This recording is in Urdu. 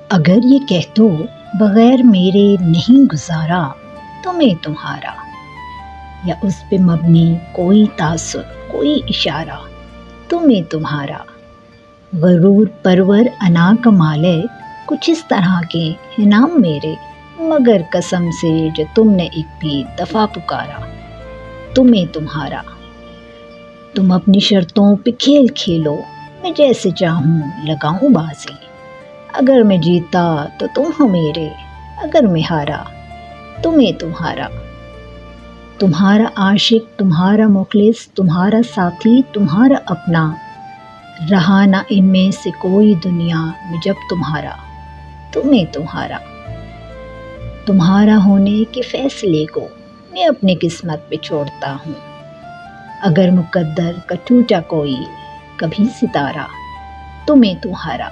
اگر یہ کہہ دو بغیر میرے نہیں گزارا تمہیں تمہارا، یا اس پہ مبنی کوئی تاثر کوئی اشارہ تمہیں تمہارا، غرور پرور انا کا مالک کچھ اس طرح کے ہیں نام میرے، مگر قسم سے جو تم نے ایک بھی دفعہ پکارا تمہیں تمہارا۔ تم اپنی شرطوں پہ کھیل کھیلو، میں جیسے چاہوں لگاؤں بازی، اگر میں جیتا تو تم ہو میرے، اگر میں ہارا تمہیں تمہارا۔ تمہارا عاشق تمہارا مخلص تمہارا ساتھی تمہارا اپنا، رہا نہ ان میں سے کوئی دنیا میں جب تمہارا تمہیں تمہارا۔ تمہارا ہونے کے فیصلے کو میں اپنی قسمت پہ چھوڑتا ہوں، اگر مقدر کا ٹوٹا کوئی کبھی ستارہ تمہیں تمہارا۔